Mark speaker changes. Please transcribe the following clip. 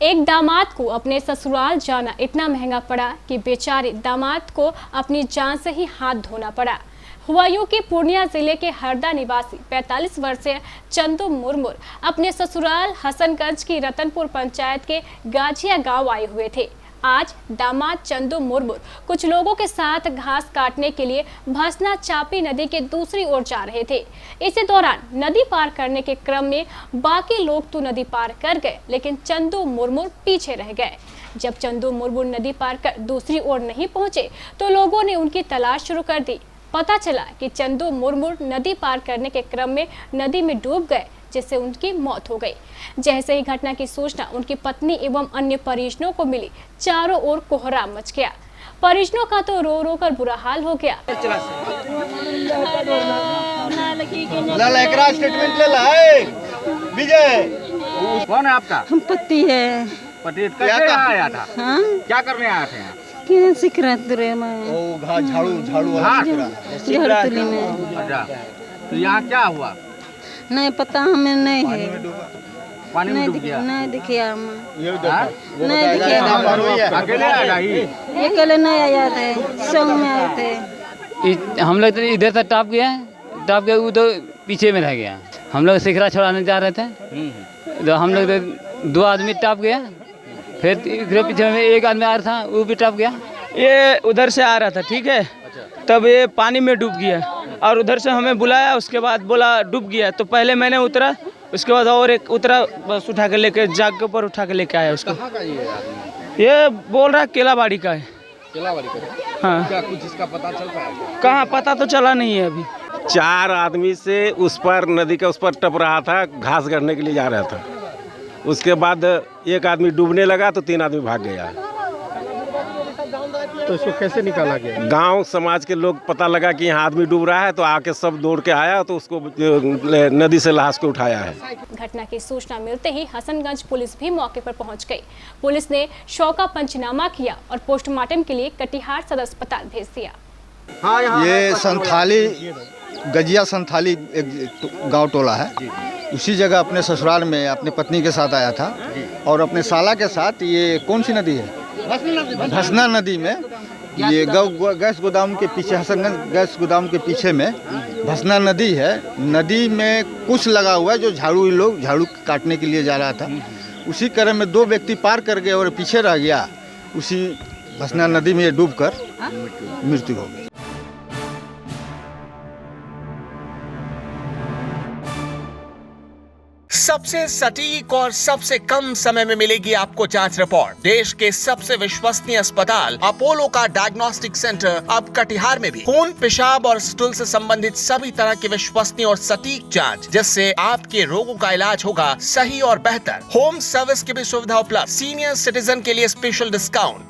Speaker 1: एक दामाद को अपने ससुराल जाना इतना महंगा पड़ा कि बेचारे दामाद को अपनी जान से ही हाथ धोना पड़ा। हुआ यूं कि पूर्णिया जिले के हरदा निवासी 45 वर्षीय चंदू मुर्मूर अपने ससुराल हसनगंज की रतनपुर पंचायत के गाजिया गांव आए हुए थे। आज दामाद चंदू मुर्मूर कुछ लोगों के साथ घास काटने के लिए भसना चापी नदी के दूसरी ओर जा रहे थे। इसी दौरान नदी पार करने के क्रम में बाकी लोग तो नदी पार कर गए, लेकिन चंदू मुर्मूर पीछे रह गए। जब चंदू मुर्मूर नदी पार कर दूसरी ओर नहीं पहुंचे तो लोगों ने उनकी तलाश शुरू कर दी। पता चला कि चंदू मुर्मूर नदी पार करने के क्रम में नदी में डूब गए, जिससे उनकी मौत हो गई। जैसे ही घटना की सूचना उनकी पत्नी एवं अन्य परिजनों को मिली, चारों ओर कोहराम मच गया। परिजनों का तो रो रो कर बुरा हाल हो गया।
Speaker 2: स्टेटमेंट ले लाए विजय।
Speaker 3: कौन है आपका?
Speaker 4: हम पति है।
Speaker 3: पति कैसे आया था?
Speaker 4: हाँ?
Speaker 3: क्या करने आए थे?
Speaker 4: क्या सीख रहे थे मैं?
Speaker 2: ओ झाड़ू
Speaker 4: झाड़ू में।
Speaker 3: अच्छा, तो यहाँ क्या हुआ?
Speaker 4: नहीं पता, हमें नहीं है।
Speaker 3: पानी में डूब गया?
Speaker 4: नहीं दिखिया हम।
Speaker 3: नहीं दिखिया। अकेले आया ही?
Speaker 4: अकेले नहीं आया थे, संग में आए थे।
Speaker 5: हम लोग तो इधर से टॉप गया उधर पीछे में रह गया। हम लोग सिखरा छोड़ाने जा रहे थे, तो हम लोग तो 2 आदमी टॉप गया, फिर पीछे में 1 आदमी आ रहा था, वो भी टॉप गया।
Speaker 6: ये उधर से आ रहा था, ठीक है। तब ये पानी में डूब गया और उधर से हमें बुलाया, उसके बाद बोला डूब गया। तो पहले मैंने उतरा, उसके बाद और एक उतरा, बस उठा के लेके जाग के ऊपर उठा के लेके आया उसको।
Speaker 3: कहाँ का
Speaker 6: ये बोल रहा केलाबाड़ी का है।
Speaker 3: केलाबाड़ी का?
Speaker 6: हाँ।
Speaker 3: क्या कुछ इसका पता चल पाया क्या?
Speaker 6: कहाँ पता तो चला नहीं है अभी।
Speaker 7: 4 आदमी से उस पर नदी के उस पर टप रहा था, घास गढ़ने के लिए जा रहा था। उसके बाद 1 आदमी डूबने लगा तो 3 आदमी भाग गया।
Speaker 2: तो इसको कैसे निकाला गया?
Speaker 7: गांव समाज के लोग पता लगा कि यहाँ आदमी डूब रहा है, तो आके सब दौड़ के आया, तो उसको नदी से लाश को उठाया है।
Speaker 1: घटना की सूचना मिलते ही हसनगंज पुलिस भी मौके पर पहुंच गई। पुलिस ने शव का पंचनामा किया और पोस्टमार्टम के लिए कटिहार सदर अस्पताल भेज दिया।
Speaker 2: ये संथाली गजिया संथाली एक गांव टोला है, उसी जगह अपने ससुराल में अपनी पत्नी के साथ आया था और अपने साला के साथ। ये कौन सी नदी है? भसना नदी में। ये गैस गोदाम के पीछे, हसनगंज गैस गोदाम के पीछे में भसना नदी है। नदी में कुछ लगा हुआ है जो झाड़ू काटने के लिए जा रहा था। उसी क्रम में 2 व्यक्ति पार कर गए और पीछे रह गया। उसी भसना नदी में डूबकर मृत्यु हो गई।
Speaker 8: सबसे सटीक और सबसे कम समय में मिलेगी आपको जांच रिपोर्ट। देश के सबसे विश्वसनीय अस्पताल अपोलो का डायग्नोस्टिक सेंटर अब कटिहार में भी। खून, पेशाब और स्टूल से संबंधित सभी तरह की विश्वसनीय और सटीक जांच, जिससे आपके रोगों का इलाज होगा सही और बेहतर। होम सर्विस की भी सुविधा उपलब्ध। सीनियर सिटीजन के लिए स्पेशल डिस्काउंट।